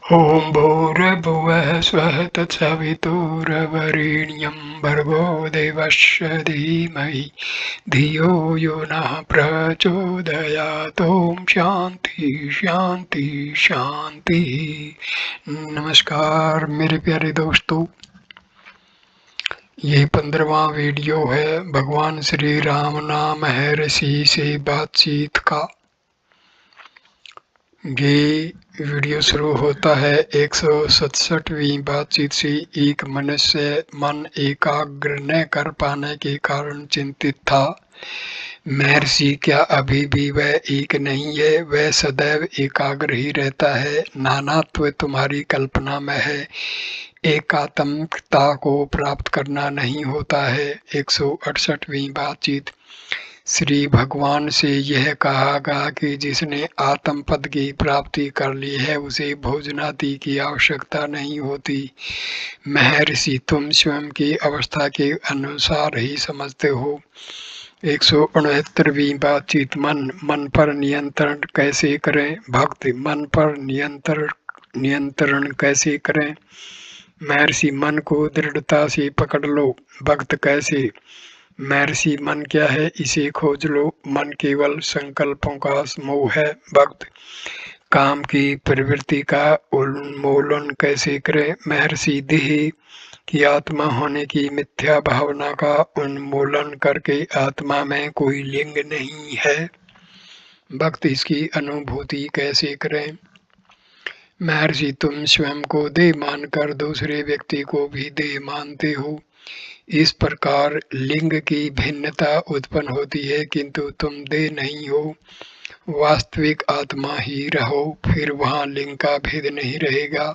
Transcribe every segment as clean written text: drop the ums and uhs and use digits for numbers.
ॐ भूर्भुवः स्वः तत्सवितुर्वरेण्यं भर्गो देवस्य धीमहि धियो यो नः प्रचोदयात्। ॐ शांति शांति शांति। नमस्कार मेरे प्यारे दोस्तों, ये 15वां वीडियो है भगवान श्री राम नाम है ऋषि से बातचीत का। ये वीडियो शुरू होता है 167वीं बातचीत से। एक मनुष्य मन एकाग्र न कर पाने के कारण चिंतित था। महर्षि, क्या अभी भी वह एक नहीं है? वह सदैव एकाग्र ही रहता है। नानात्व तुम्हारी कल्पना में है, एकात्मकता को प्राप्त करना नहीं होता है। 168वीं बातचीत। श्री भगवान से यह कहा गया कि जिसने आत्म पद की प्राप्ति कर ली है उसे भोजनादि की आवश्यकता नहीं होती। महर्षि, तुम स्वयं की अवस्था के अनुसार ही समझते हो। 169वीं बातचीत। मन पर नियंत्रण कैसे करें? भक्त, मन पर नियंत्रण कैसे करें? महर्षि, मन को दृढ़ता से पकड़ लो। भक्त, कैसे? महर्षि, मन क्या है, इसे खोज लो। मन केवल संकल्पों का समूह है। भक्त, काम की प्रवृत्ति का उन्मूलन कैसे करें? महर्षि, देह की आत्मा होने की मिथ्या भावना का उन्मूलन करके। आत्मा में कोई लिंग नहीं है। भक्त, इसकी अनुभूति कैसे करें? महर्षि, तुम स्वयं को देह मानकर दूसरे व्यक्ति को भी देह मानते हो। इस प्रकार लिंग की भिन्नता उत्पन्न होती है, किंतु तुम देह नहीं हो, वास्तविक आत्मा ही रहो, फिर वहाँ लिंग का भेद नहीं रहेगा।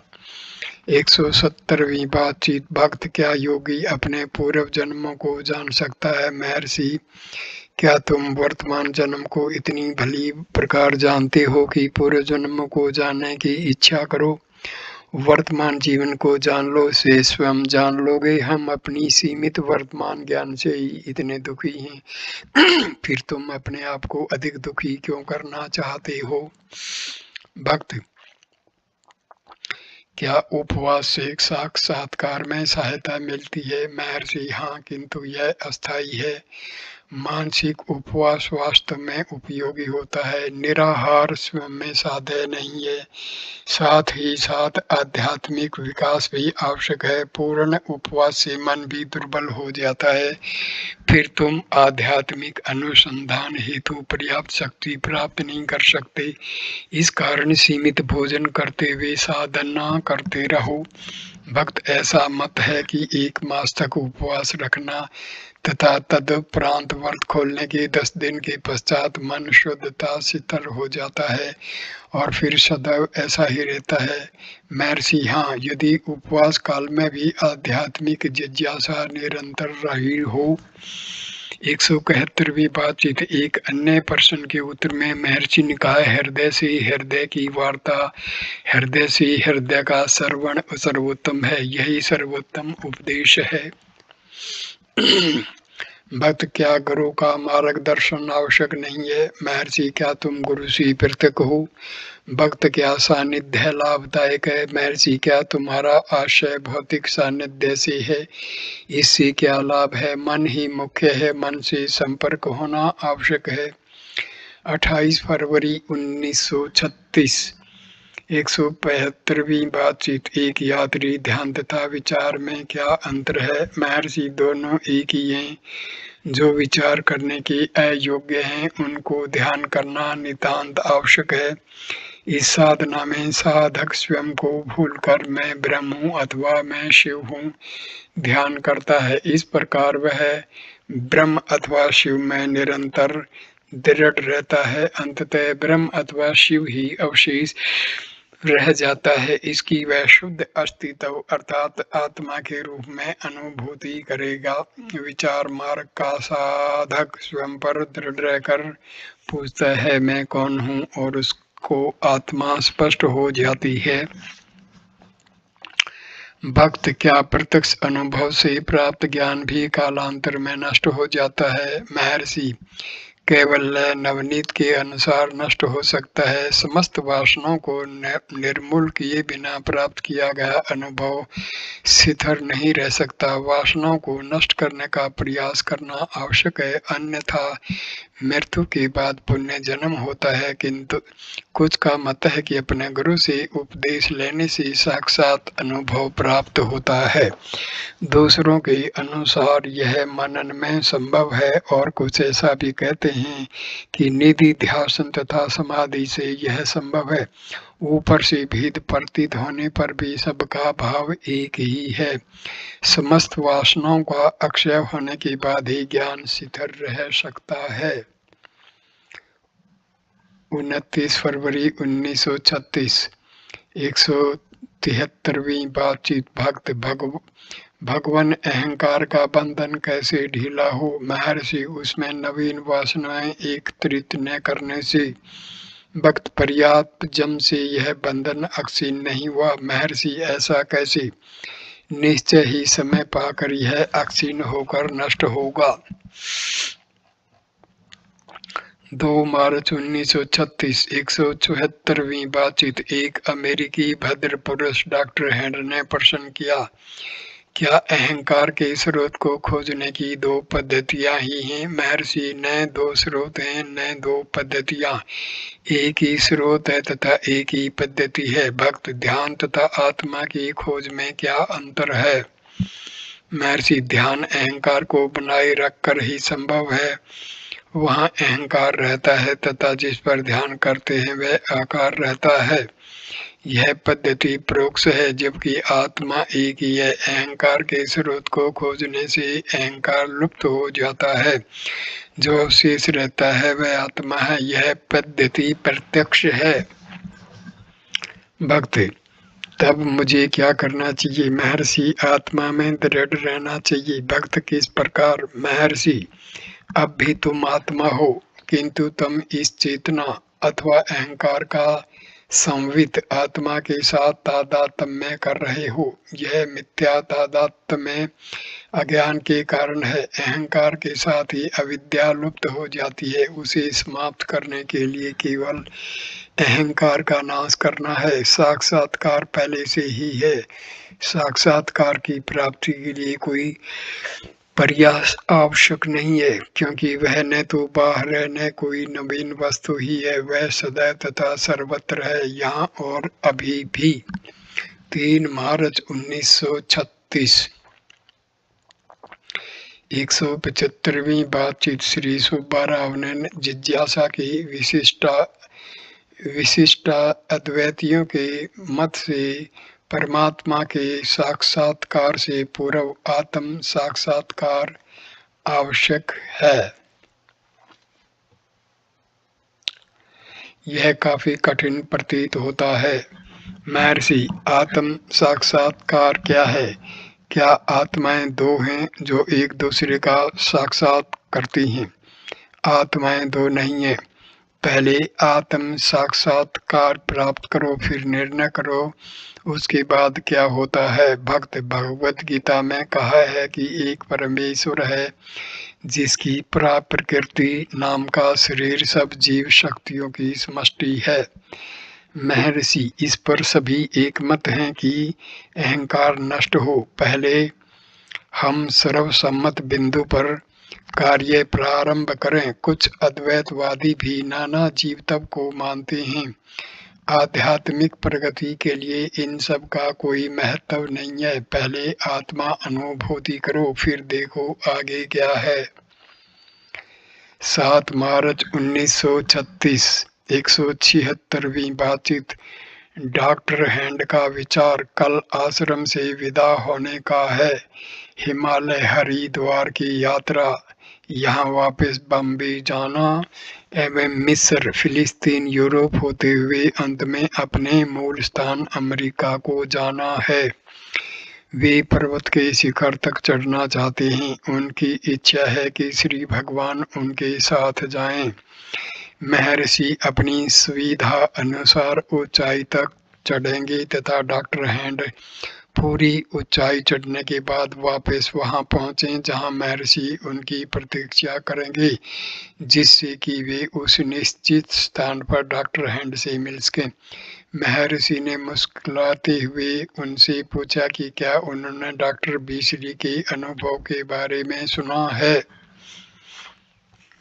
170वीं बातचीत। भक्त, क्या योगी अपने पूर्व जन्मों को जान सकता है? महर्षि, क्या तुम वर्तमान जन्म को इतनी भली प्रकार जानते हो कि पूर्व जन्म को जानने की इच्छा करो? वर्तमान जीवन को जान लो, उसे स्वयं जान लोगे। हम अपनी सीमित वर्तमान ज्ञान से ही इतने दुखी हैं, फिर तुम अपने आप को अधिक दुखी क्यों करना चाहते हो? भक्त, क्या उपवास से साक्षात्कार में सहायता मिलती है? महर्षि, हाँ, किंतु यह अस्थायी है। मानसिक उपवास वास्तव में उपयोगी होता है। निराहार स्वयं में साध्य नहीं है, साथ ही साथ आध्यात्मिक विकास भी आवश्यक है। पूर्ण उपवास से मन भी दुर्बल हो जाता है, फिर तुम आध्यात्मिक अनुसंधान हेतु पर्याप्त शक्ति प्राप्त नहीं कर सकते। इस कारण सीमित भोजन करते हुए साधना करते रहो। भक्त, ऐसा मत है कि 1 मास तक उपवास रखना तथा तदुपरांत व्रत खोलने के 10 दिन के पश्चात मन शुद्धता शीतल हो जाता है और फिर सदैव ऐसा ही रहता है। महर्षि, हाँ, यदि उपवास काल में भी आध्यात्मिक जिज्ञासा निरंतर रही हो। 171वीं बातचीत। एक अन्य प्रश्न के उत्तर में महर्षि ने कहा, हृदय से हृदय की वार्ता, हृदय से हृदय का श्रवण सर्वोत्तम है, यही सर्वोत्तम उपदेश है। भक्त, क्या गुरु का मार्गदर्शन आवश्यक नहीं है? महर्षि, क्या तुम गुरु से पृथक हो? भक्त, क्या सानिध्य लाभदायक है? महर्षि, क्या तुम्हारा आशय भौतिक सानिध्य से है? इससे क्या लाभ है? मन ही मुख्य है, मन से संपर्क होना आवश्यक है। 28 फरवरी 1936। 175वीं बातचीत। एक यात्री, ध्यान तथा विचार में क्या अंतर है? महर्षि, दोनों एक ही हैं। जो विचार करने के अयोग्य हैं उनको ध्यान करना नितांत आवश्यक है। इस साधना में साधक स्वयं को भूलकर मैं ब्रह्म हूँ अथवा मैं शिव हूँ ध्यान करता है। इस प्रकार वह ब्रह्म अथवा शिव में निरंतर दृढ़ रहता है। अंततः ब्रह्म अथवा शिव ही अवशेष रह जाता है। इसकी वह शुद्ध अस्तित्व अर्थात आत्मा के रूप में अनुभूति करेगा। विचार मार्ग का साधक स्वयं पर दृढ़ रहकर पूछता है मैं कौन हूँ, और उसको आत्मा स्पष्ट हो जाती है। भक्त, क्या प्रत्यक्ष अनुभव से प्राप्त ज्ञान भी कालांतर में नष्ट हो जाता है? महर्षि, केवल लय नवनीत के अनुसार नष्ट हो सकता है। समस्त वासनाओं को निर्मूल किए बिना प्राप्त किया गया अनुभव स्थिर नहीं रह सकता। वासनाओं को नष्ट करने का प्रयास करना आवश्यक है, अन्यथा मृत्यु के बाद पुण्य जन्म होता है। किंतु कुछ का मत है कि अपने गुरु से उपदेश लेने से साक्षात अनुभव प्राप्त होता है। दूसरों के अनुसार यह मनन में संभव है, और कुछ ऐसा भी कहते हैं कि निधि ध्यान तथा समाधि से यह संभव है। ऊपर से भेद प्रतीत होने पर भी सबका भाव एक ही है। समस्त वासनाओं का अक्षय होने के बाद ही ज्ञान स्थिर रह सकता है। 29 फरवरी 1936 173वीं बातचीत। भक्त भगवान अहंकार का बंधन कैसे ढीला हो। महर्षि, उसमें नवीन वासनाएं एकत्रित न करने से वक्त पर्याप्त जम से यह बंधन अक्षीण नहीं हुआ। महर्षि, ऐसा कैसे? निश्चय ही समय पाकर यह अक्षीण होकर नष्ट होगा। 2 मार्च 1936 174वीं बातचीत। एक अमेरिकी भद्र पुरुष डॉक्टर हैंड ने प्रश्न किया, क्या अहंकार के स्रोत को खोजने की 2 पद्धतियां ही हैं? महर्षि, न 2 स्रोत हैं, न 2 पद्धतियां, एक ही स्रोत है तथा एक ही पद्धति है। भक्त, ध्यान तथा आत्मा की खोज में क्या अंतर है? महर्षि, ध्यान अहंकार को बनाए रखकर ही संभव है। वहाँ अहंकार रहता है तथा जिस पर ध्यान करते हैं वह आकार रहता है। यह पद्धति परोक्ष है, जबकि आत्मा एक ही है। अहंकार के स्रोत को खोजने से अहंकार लुप्त हो जाता है, जो शेष रहता है वह आत्मा है। यह पद्धति प्रत्यक्ष है। भक्त, तब मुझे क्या करना चाहिए? महर्षि, आत्मा में दृढ़ रहना चाहिए। भक्त, किस प्रकार? महर्षि, अब भी तुम आत्मा हो, किंतु तुम इस चेतना अथवा अहंकार का संवित आत्मा के साथ तादात्म्य कर रहे हो। यह मिथ्या तादात्म्य अज्ञान के कारण है। अहंकार के साथ ही अविद्या लुप्त हो जाती है। उसे समाप्त करने के लिए केवल अहंकार का नाश करना है। साक्षात्कार पहले से ही है। साक्षात्कार की प्राप्ति के लिए कोई प्रयास आवश्यक नहीं है, क्योंकि वह न तो बाहर है न कोई नवीन वस्तु ही है। वह सदैव तथा सर्वत्र है, यहाँ और अभी भी। 3 मार्च 1936 175वीं बातचीत। श्री सुब्बाराव ने जिज्ञासा की विशिष्ट अद्वैतियों के मत से परमात्मा के साक्षात्कार से पूर्व आत्म साक्षात्कार आवश्यक है। यह काफी कठिन प्रतीत होता है। महर्षि, आत्म साक्षात्कार क्या है? क्या आत्माएं 2 हैं जो एक दूसरे का साक्षात करती हैं? आत्माएं 2 नहीं है। पहले आत्म साक्षात्कार प्राप्त करो, फिर निर्णय करो उसके बाद क्या होता है। भक्त, भगवत गीता में कहा है कि एक परमेश्वर है जिसकी प्रकृति नाम का शरीर सब जीव शक्तियों की समष्टि है। महर्षि, इस पर सभी एक मत हैं कि अहंकार नष्ट हो। पहले हम सर्वसम्मत बिंदु पर कार्य प्रारंभ करें। कुछ अद्वैतवादी भी नाना जीव तब को मानते हैं। आध्यात्मिक प्रगति के लिए इन सब का कोई महत्व नहीं है। पहले आत्मा अनुभूति करो, फिर देखो आगे क्या है। 7 मार्च 1936 176वीं बातचीत। डॉक्टर हैंड का विचार कल आश्रम से विदा होने का है। हिमालय हरिद्वार की यात्रा, यहाँ वापस बम्बई जाना एवं मिस्र, फिलिस्तीन, यूरोप होते हुए अंत में अपने मूल स्थान अमेरिका को जाना है। वे पर्वत के शिखर तक चढ़ना चाहते हैं। उनकी इच्छा है कि श्री भगवान उनके साथ जाएं। महर्षि अपनी सुविधा अनुसार ऊंचाई तक चढ़ेंगे तथा डॉक्टर हैंड पूरी ऊंचाई चढ़ने के बाद वापस वहां पहुंचे जहां महर्षि उनकी प्रतीक्षा करेंगे, जिससे कि वे उस निश्चित स्थान पर डॉक्टर हैंड से मिल सकें। महर्षि ने मुस्कुराते हुए उनसे पूछा कि क्या उन्होंने डॉक्टर बीसली के अनुभव के बारे में सुना है।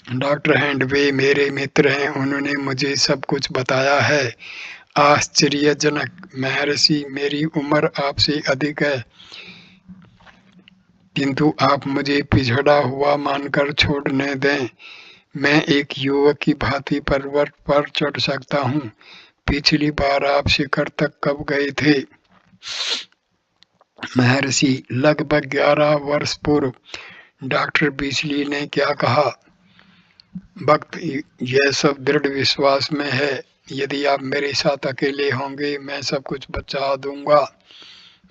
डॉक्टर हैंड: वे मेरे मित्र हैं, उन्होंने मुझे सब कुछ बताया है। आश्चर्यजनक। महर्षि: मेरी उम्र आपसे अधिक है, किंतु आप मुझे पिछड़ा हुआ मानकर छोड़ने दें। मैं एक युवक की भांति पर्वत पर चढ़ सकता हूँ। पिछली बार आप शिखर तक कब गए थे? महर्षि: लगभग 11 वर्ष पूर्व। डॉक्टर बीसली ने क्या कहा? भक्त: यह सब दृढ़ विश्वास में है। यदि आप मेरे साथ अकेले होंगे, मैं सब कुछ बचा दूंगा।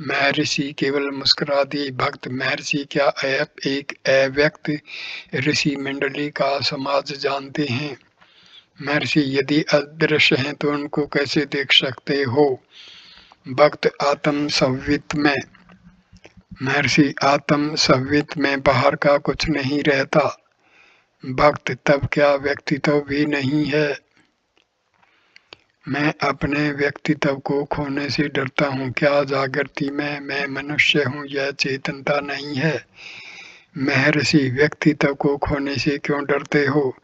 महर्षि केवल मुस्कुरा दिए। भक्त: महर्षि, क्या आप एक अव्यक्त ऋषि मंडली का समाज जानते हैं? महर्षि: यदि अदृश्य हैं तो उनको कैसे देख सकते हो? भक्त: आत्म संवित में। महर्षि: आत्म संवित में बाहर का कुछ नहीं रहता। भक्त: तब क्या व्यक्तित्व भी नहीं है? मैं अपने व्यक्तित्व को खोने से डरता हूँ। क्या जागृति में मैं मनुष्य हूँ, यह चेतनता नहीं है? महर्षि: व्यक्तित्व को खोने से क्यों डरते हो?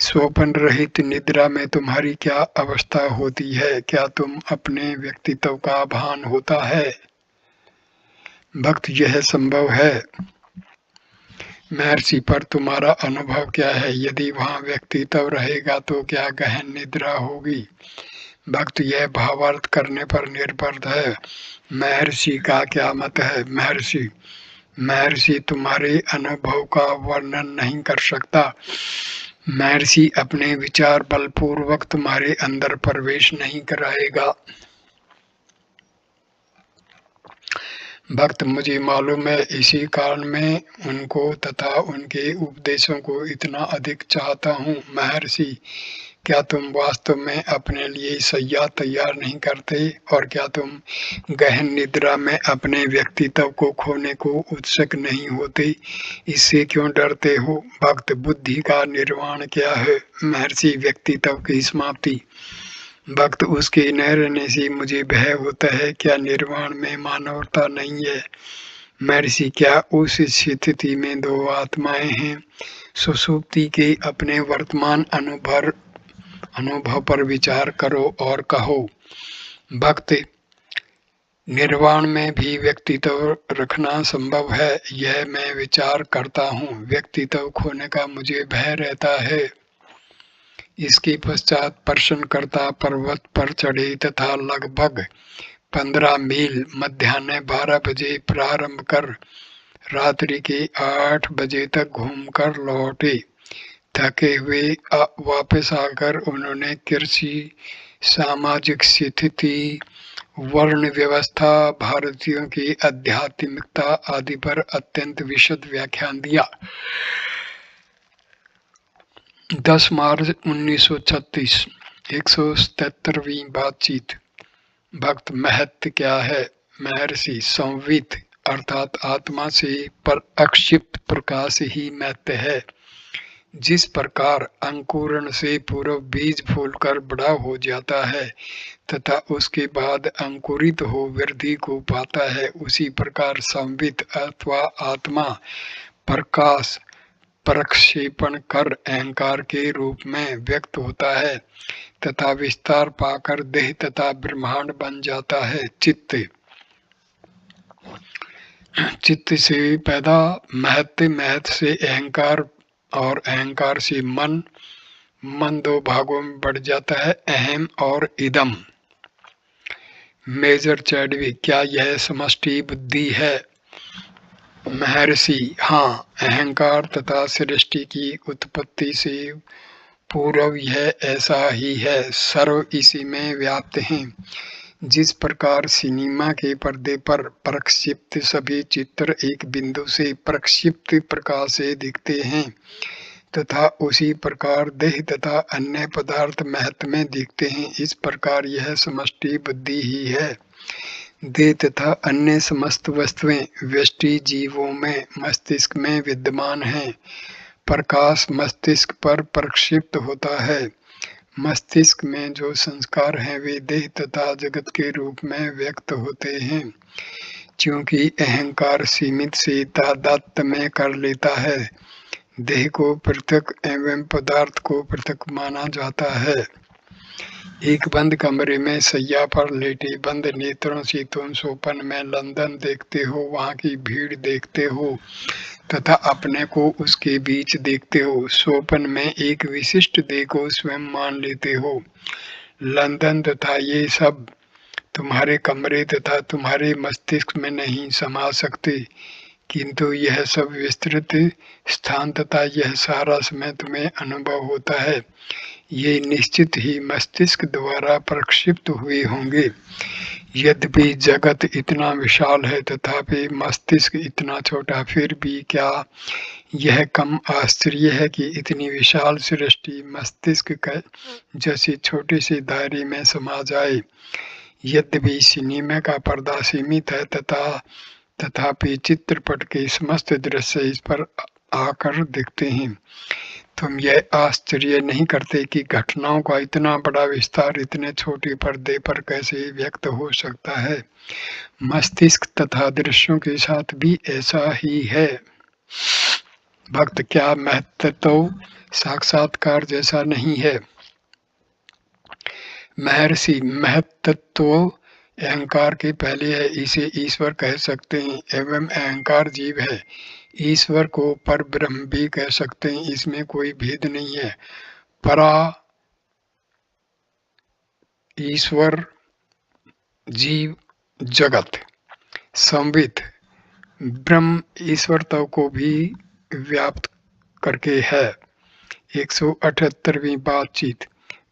स्वप्न रहित निद्रा में तुम्हारी क्या अवस्था होती है? क्या तुम अपने व्यक्तित्व का भान होता है? भक्त: यह संभव है। महर्षि: पर तुम्हारा अनुभव क्या है? यदि वहाँ व्यक्तित्व रहेगा तो क्या गहन निद्रा होगी? भक्त: यह भावार्थ करने पर निर्भर है। महर्षि का क्या मत है? महर्षि तुम्हारे अनुभव का वर्णन नहीं कर सकता। महर्षि अपने विचार बलपूर्वक तुम्हारे अंदर प्रवेश नहीं कराएगा। भक्त: मुझे मालूम है, इसी कारण मैं उनको तथा उनके उपदेशों को इतना अधिक चाहता हूँ। महर्षि: क्या तुम वास्तव में अपने लिए शैया तैयार नहीं करते? और क्या तुम गहन निद्रा में अपने व्यक्तित्व को खोने को उत्सुक नहीं होते? इससे क्यों डरते हो? भक्त: बुद्धि का निर्वाण क्या है? महर्षि: व्यक्तित्व की समाप्ति। भक्त: उसके न रहने से मुझे भय होता है। क्या निर्वाण में मानवता नहीं है? महर्षि: क्या उस स्थिति में दो आत्माएं हैं? सुषुप्ति के अपने वर्तमान अनुभव पर विचार करो और कहो। भक्त: निर्वाण में भी व्यक्तित्व रखना संभव है, यह मैं विचार करता हूँ। व्यक्तित्व खोने का मुझे भय रहता है। इसके पश्चात प्रश्नकर्ता पर्वत पर चढ़े तथा लगभग 15 मील मध्याह्न 12 बजे प्रारंभ कर रात्रि के 8 बजे तक घूमकर लौटे। थके हुए वापस आकर उन्होंने कृषि, सामाजिक स्थिति, वर्ण व्यवस्था, भारतीयों की आध्यात्मिकता आदि पर अत्यंत विशद व्याख्यान दिया। 10 मार्च 1936 177वीं बातचीत। भक्त: महत्व क्या है? महर्षि: संवित अर्थात आत्मा से अक्षिप्त प्रकाश ही महत्व है। जिस प्रकार अंकुरण से पूर्व बीज फूलकर बड़ा हो जाता है तथा उसके बाद अंकुरित हो वृद्धि को पाता है, उसी प्रकार संवित अथवा आत्मा प्रकाश प्रक्षेपण कर अहंकार के रूप में व्यक्त होता है तथा विस्तार पाकर देह तथा ब्रह्मांड बन जाता है। चित्त से पैदा महत्व, महत्व से अहंकार और अहंकार से मन, मन दो भागों में बढ़ जाता है, अहम और इदम। मेजर चैडविक: क्या यह समष्टि बुद्धि है? महर्षि: हाँ, अहंकार तथा सृष्टि की उत्पत्ति से पूर्व यह ऐसा ही है, सर्व इसी में व्याप्त हैं। जिस प्रकार सिनेमा के पर्दे पर प्रक्षिप्त सभी चित्र एक बिंदु से प्रक्षिप्त प्रकाश से दिखते हैं तथा उसी प्रकार देह तथा अन्य पदार्थ महत्व में दिखते हैं, इस प्रकार यह समष्टि बुद्धि ही है। देह तथा अन्य समस्त वस्तुएं व्यष्टि जीवों में मस्तिष्क में विद्यमान हैं। प्रकाश मस्तिष्क पर प्रक्षिप्त होता है। मस्तिष्क में जो संस्कार हैं वे देह तथा जगत के रूप में व्यक्त होते हैं। क्योंकि अहंकार सीमित से तादात्म्य में कर लेता है, देह को पृथक एवं पदार्थ को पृथक माना जाता है। एक बंद कमरे में सैया पर लेटे बंद नेत्रों से तुम स्वप्न में लंदन देखते हो, वहां की भीड़ देखते हो तथा अपने को उसके बीच देखते हो। स्वप्न में एक विशिष्ट देह को स्वयं मान लेते हो। लंदन तथा ये सब तुम्हारे कमरे तथा तुम्हारे मस्तिष्क में नहीं समा सकते, किंतु यह सब विस्तृत स्थान तथा यह सारा समय तुम्हें अनुभव होता है, ये निश्चित ही मस्तिष्क द्वारा प्रक्षिप्त हुए होंगे। यद्यपि जगत इतना विशाल है तथापि मस्तिष्क इतना छोटा, फिर भी क्या यह कम आश्चर्य है कि इतनी विशाल सृष्टि मस्तिष्क के जैसे छोटे से दायरे में समा जाए। यद्यपि सिनेमा का पर्दा सीमित है तथापि चित्रपट के समस्त दृश्य इस पर आकर दिखते हैं। तुम यह आश्चर्य नहीं करते कि घटनाओं का इतना बड़ा विस्तार इतने छोटे पर्दे पर कैसे व्यक्त हो सकता है। मस्तिष्क तथा दृश्यों के साथ भी ऐसा ही है। भक्त, क्या महत्व साक्षात्कार जैसा नहीं है? महर्षि, महत्व अहंकार के पहले है, इसे ईश्वर कह सकते हैं एवं अहंकार जीव है। ईश्वर को पर ब्रह्म भी कह सकते हैं, इसमें कोई भेद नहीं है। परा ईश्वर, जीव जगत, संवित ब्रह्म ईश्वरत्व को भी व्याप्त करके है। 178वीं बातचीत।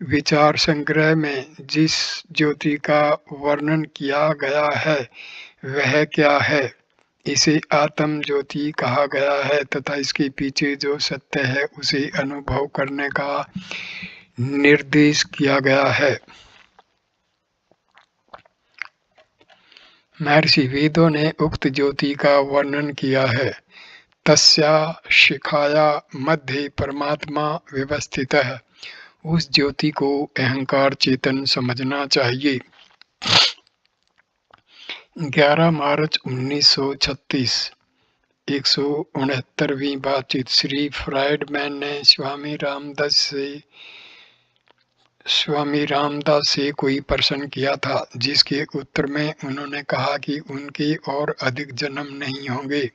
विचार संग्रह में जिस ज्योति का वर्णन किया गया है वह क्या है? इसे आत्म ज्योति कहा गया है तथा इसके पीछे जो सत्य है उसे अनुभव करने का निर्देश किया गया है। महर्षि, वेदों ने उक्त ज्योति का वर्णन किया है। तस्या शिखाया मध्य परमात्मा व्यवस्थित है। उस ज्योति को अहंकार चेतन समझना चाहिए। 11 मार्च 1936, 169वीं बातचीत। श्री फ्राइडमैन ने स्वामी रामदास से कोई प्रश्न किया था, जिसके उत्तर में उन्होंने कहा कि उनके और अधिक जन्म नहीं होंगे।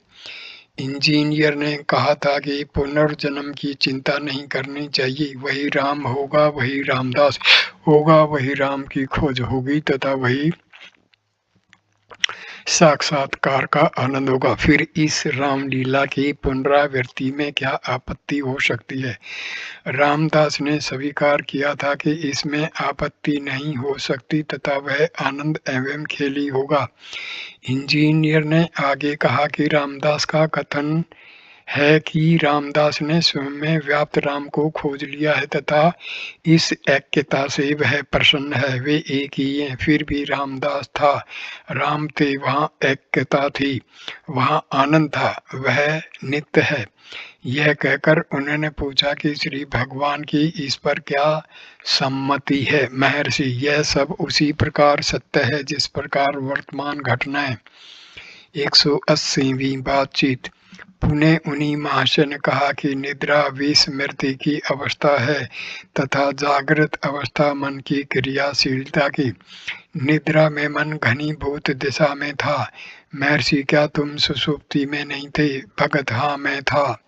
इंजीनियर ने कहा था कि पुनर्जन्म की चिंता नहीं करनी चाहिए, वही राम होगा, वही रामदास होगा, वही राम की खोज होगी तथा वही साक्षात्कार का आनंद होगा। फिर इस रामलीला की पुनरावृत्ति में क्या आपत्ति हो सकती है? रामदास ने स्वीकार किया था कि इसमें आपत्ति नहीं हो सकती तथा वह आनंद एवं खेली होगा। इंजीनियर ने आगे कहा कि रामदास का कथन है कि रामदास ने स्वयं में व्याप्त राम को खोज लिया है तथा इस ऐक्यता से वह प्रसन्न है। वे एक ही हैं, फिर भी रामदास था, राम थे, वहाँ ऐक्यता थी, वहाँ आनंद था, वह नित्य है। यह कहकर उन्होंने पूछा कि श्री भगवान की इस पर क्या सम्मति है? महर्षि, यह सब उसी प्रकार सत्य है जिस प्रकार वर्तमान घटनाएं। 180वीं बातचीत। पुनः उन्हीं महाशय ने कहा कि निद्रा विस्मृति की अवस्था है तथा जागृत अवस्था मन की क्रियाशीलता की। निद्रा में मन घनीभूत दिशा में था। महर्षि, क्या तुम सुषुप्ति में नहीं थे? भगत, हाँ मैं था,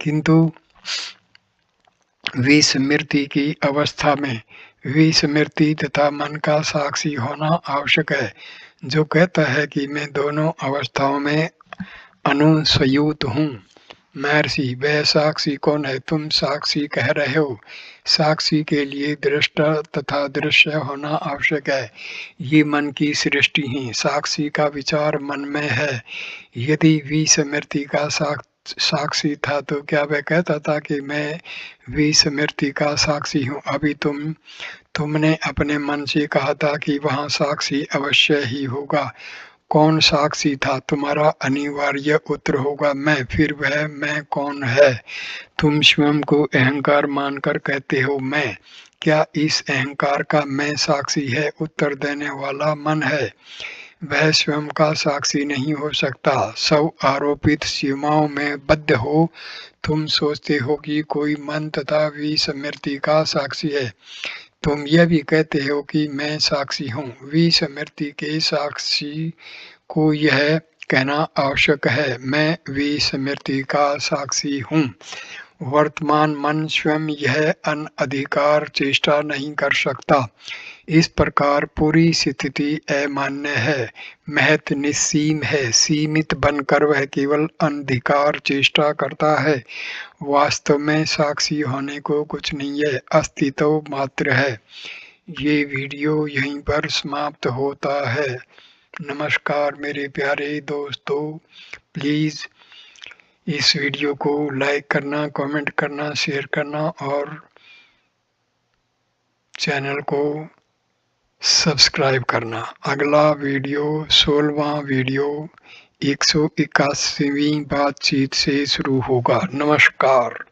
किंतु विस्मृति की अवस्था में। विस्मृति तथा मन का साक्षी होना आवश्यक है, जो कहता है कि मैं दोनों अवस्थाओं में अनुस्यूत हूँ। महर्षि, वह साक्षी कौन है? तुम साक्षी कह रहे हो। साक्षी के लिए दृष्टा तथा दृश्य होना आवश्यक है। ये मन की सृष्टि है। साक्षी का विचार मन में है। यदि विस्मृति का साक्षी था तो क्या वह कहता था कि मैं विस्मृति का साक्षी हूँ? अभी तुमने अपने मन से कहा था कि वहाँ साक्षी अवश्य ही होगा। कौन साक्षी था? तुम्हारा अनिवार्य उत्तर होगा मैं। फिर वह मैं कौन है? तुम स्वयं को अहंकार मानकर कहते हो मैं। क्या इस अहंकार का मैं साक्षी है? उत्तर देने वाला मन है। वह स्वयं का साक्षी नहीं हो सकता। सब आरोपित सीमाओं में बद्ध हो तुम सोचते हो कि कोई मन तथा विस्मृति का साक्षी है। तुम यह भी कहते हो कि मैं साक्षी हूँ। विस्मृति के साक्षी को यह कहना आवश्यक है मैं विस्मृति का साक्षी हूँ। वर्तमान मन स्वयं यह अनधिकार चेष्टा नहीं कर सकता। इस प्रकार पूरी स्थिति अमान्य है, महत निस्सीम है। सीमित बनकर वह केवल अनधिकार चेष्टा करता है। वास्तव में साक्षी होने को कुछ नहीं है, अस्तित्व मात्र है। ये वीडियो यहीं पर समाप्त होता है। नमस्कार मेरे प्यारे दोस्तों, प्लीज़ इस वीडियो को लाइक करना, कमेंट करना, शेयर करना और चैनल को सब्सक्राइब करना। अगला वीडियो 16वां वीडियो 181वीं बातचीत से शुरू होगा। नमस्कार।